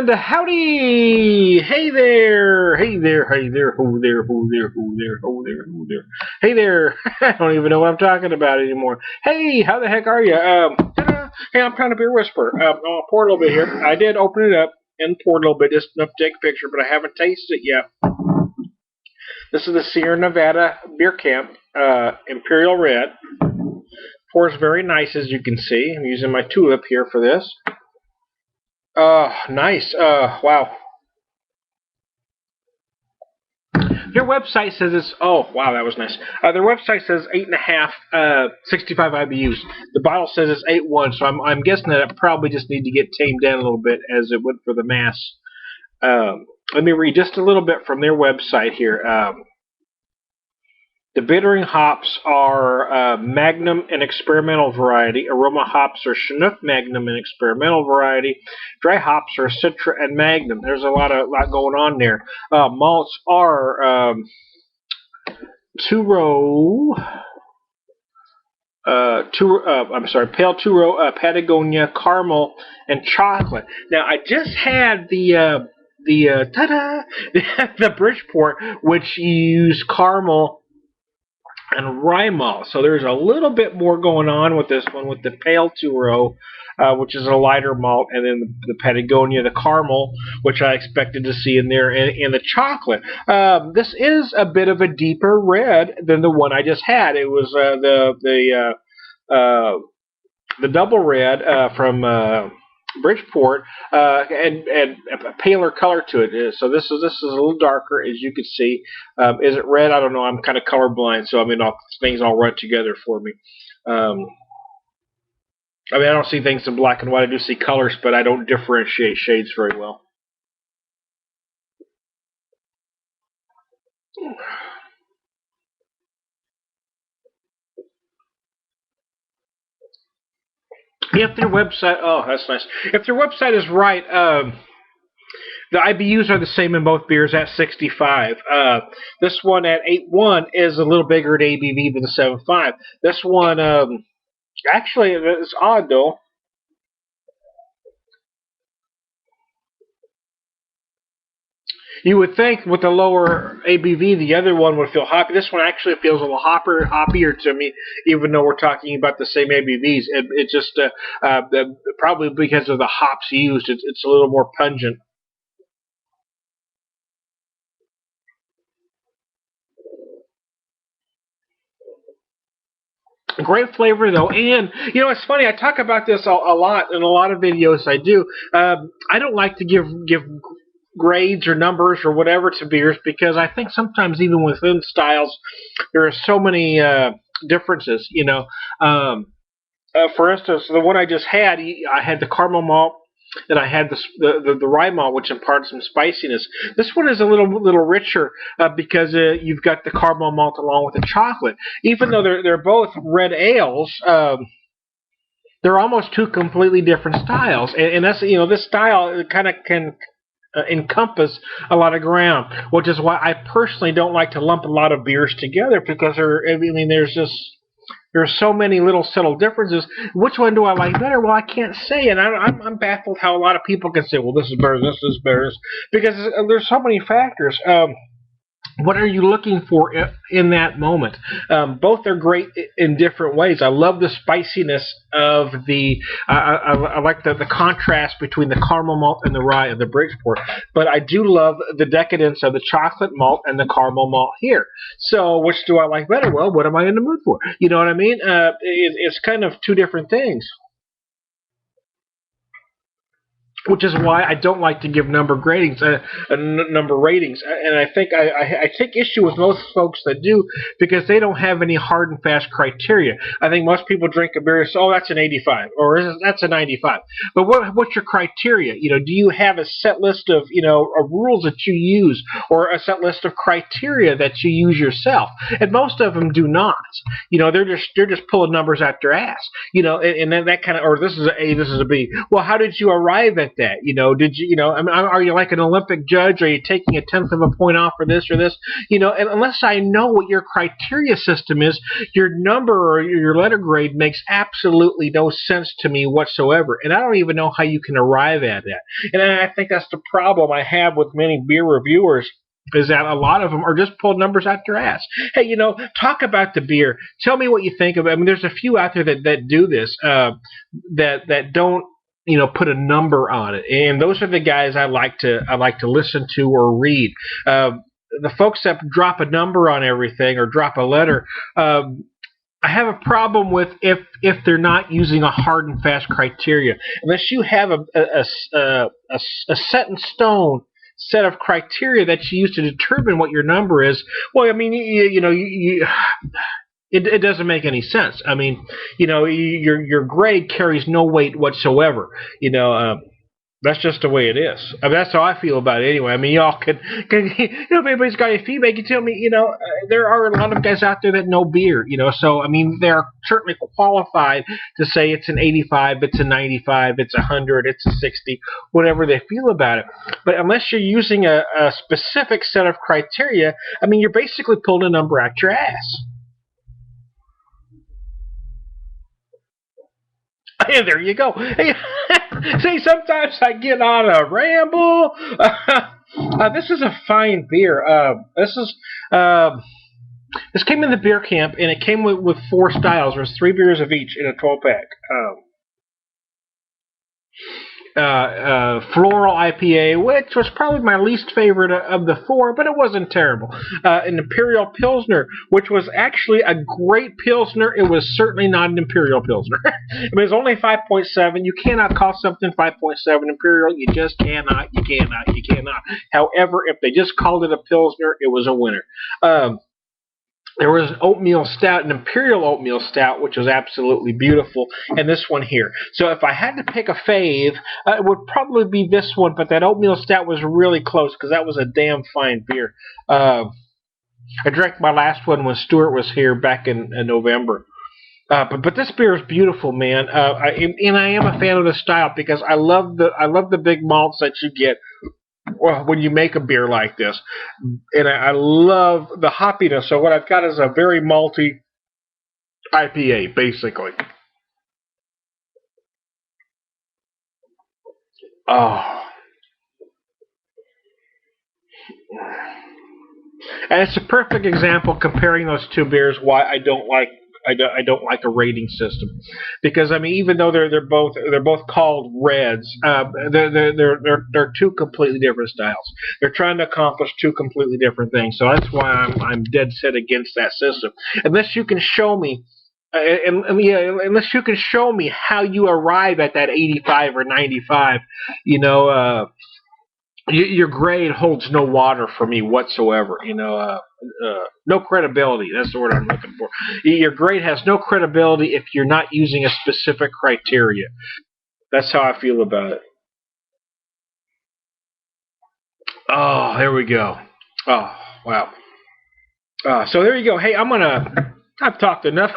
And howdy! Hey there! Hey there! Hey there! Ho there! Ho there! Ho there! Ho there! Ho there! Hey there! I don't even know what I'm talking about anymore. Hey, how the heck are you? Ta-da! Hey, I'm trying to be a whisper. I'll pour a little bit here. I did open it up and pour a little bit, just enough to take a picture, but I haven't tasted it yet. This is the Sierra Nevada Beer Camp Imperial Red. Pours very nice, as you can see. I'm using my tulip here for this. Nice. Wow. Their website says it's, oh, wow, that was nice. Their website says 8.5, 65 IBUs. The bottle says it's 8.1, so I'm guessing that it probably just need to get tamed down a little bit as it went for the mass. Let me read just a little bit from their website here. The bittering hops are Magnum and Experimental variety. Aroma hops are Chinook Magnum and Experimental variety. Dry hops are Citra and Magnum. There's a lot going on there. Malts are Pale Turo, Patagonia, Caramel, and Chocolate. Now I just had the Bridgeport, which used caramel and rye malt. So there's a little bit more going on with this one, with the Pale Turo, which is a lighter malt, and then the Patagonia, the caramel, which I expected to see in there, and the chocolate. This is a bit of a deeper red than the one I just had. It was the double red from Bridgeport, and a paler color to it. So this is a little darker, as you can see. Is it red? I don't know. I'm kind of colorblind, so I mean, things all run together for me. I don't see things in black and white. I do see colors, but I don't differentiate shades very well. If their website, oh, that's nice. If their website is right, the IBUs are the same in both beers at 65. This one at 8.1 is a little bigger at ABV than the 7.5. This one, actually, it's odd though. You would think with the lower ABV, the other one would feel hoppy. This one actually feels a little hoppier to me, even though we're talking about the same ABVs. It just probably because of the hops used, it's a little more pungent. Great flavor though, and it's funny. I talk about this a lot in a lot of videos I do. I don't like to give grades or numbers or whatever to beers, because I think sometimes even within styles there are so many differences. For instance, the one I just had, I had the caramel malt, and I had the rye malt, which imparts some spiciness. This one is a little richer because you've got the caramel malt along with the chocolate. Even though they're both red ales, they're almost two completely different styles, and that's this style kind of can encompass a lot of ground, which is why I personally don't like to lump a lot of beers together, because there's so many little subtle differences. Which one do I like better? Well, I can't say, and I'm baffled how a lot of people can say, well, this is better, this is better, because there's so many factors. What are you looking for in that moment? Both are great in different ways. I love the spiciness of I like the contrast between the caramel malt and the rye of the Bridgeport, but I do love the decadence of the chocolate malt and the caramel malt here. So which do I like better? Well, what am I in the mood for? You know what I mean? It's kind of two different things. Which is why I don't like to give number ratings, and I think I take issue with most folks that do, because they don't have any hard and fast criteria. I think most people drink a beer and say, "Oh, that's an 85," or "That's a 95." But what's your criteria? Do you have a set list of rules that you use, or a set list of criteria that you use yourself? And most of them do not. They're just pulling numbers out their ass. And then that kind of, or this is an A, this is a B. Well, how did you arrive at that? Did you, I mean, are you like an Olympic judge? Are you taking a tenth of a point off for this or this? And unless I know what your criteria system is, your number or your letter grade makes absolutely no sense to me whatsoever. And I don't even know how you can arrive at that. And I think that's the problem I have with many beer reviewers, is that a lot of them are just pulling numbers out their ass. Hey, talk about the beer. Tell me what you think of it. I mean, there's a few out there that do this, that don't, put a number on it. And those are the guys I like to listen to or read. The folks that drop a number on everything or drop a letter, I have a problem with if they're not using a hard and fast criteria. Unless you have a set in stone set of criteria that you use to determine what your number is. Well, I mean, it doesn't make any sense. I mean, your grade carries no weight whatsoever. That's just the way it is. I mean, that's how I feel about it anyway. I mean, y'all can if anybody's got any feedback, you tell me, there are a lot of guys out there that know beer, so, I mean, they're certainly qualified to say it's an 85, it's a 95, it's a 100, it's a 60, whatever they feel about it. But unless you're using a specific set of criteria, I mean, you're basically pulling a number out your ass. And there you go. Hey, see, sometimes I get on a ramble. This is a fine beer. This came in the beer camp, and it came with 4 styles. There's 3 beers of each in a 12-pack. Floral IPA, which was probably my least favorite of the 4, but it wasn't terrible. An Imperial Pilsner, which was actually a great Pilsner. It was certainly not an Imperial Pilsner. I mean, it was only 5.7. You cannot call something 5.7 Imperial. You just cannot. You cannot. However, if they just called it a Pilsner, it was a winner. There was an oatmeal stout, an Imperial oatmeal stout, which was absolutely beautiful, and this one here. So if I had to pick a fave, it would probably be this one, but that oatmeal stout was really close because that was a damn fine beer. I drank my last one when Stuart was here back in November. But this beer is beautiful, man. I am a fan of the style because I love the big malts that you get when you make a beer like this, and I love the hoppiness. So what I've got is a very malty IPA, basically. Oh, and it's a perfect example comparing those 2 beers why I don't like a rating system, because I mean, even though they're both called reds, they're 2 completely different styles. They're trying to accomplish 2 completely different things. So that's why I'm dead set against that system. Unless you can show me, unless you can show me how you arrive at that 85 or 95, your grade holds no water for me whatsoever. No credibility. That's the word I'm looking for. Your grade has no credibility if you're not using a specific criteria. That's how I feel about it. Oh, here we go. Oh, wow. So there you go. Hey, I've talked enough.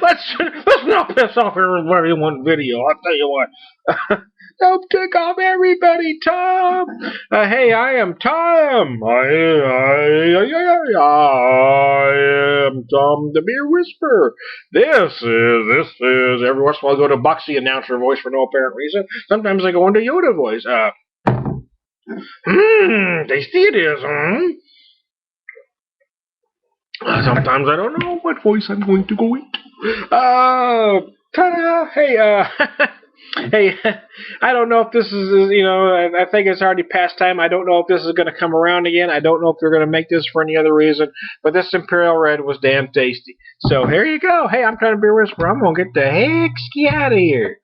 let's not piss off everybody in one video. I'll tell you what. Don't tick off everybody, Tom. Hey, I am Tom. I am Tom the Beer Whisperer. This is every once in a while I go to Boxy announcer voice for no apparent reason. Sometimes I go into Yoda voice. Tasty it is, Sometimes I don't know what voice I'm going to go into. Ta-da! Hey, hey, I don't know if this is, I think it's already past time. I don't know if this is going to come around again. I don't know if they're going to make this for any other reason. But this Imperial Red was damn tasty. So here you go. Hey, I'm trying to be a whisperer. I'm going to get the heck out of here.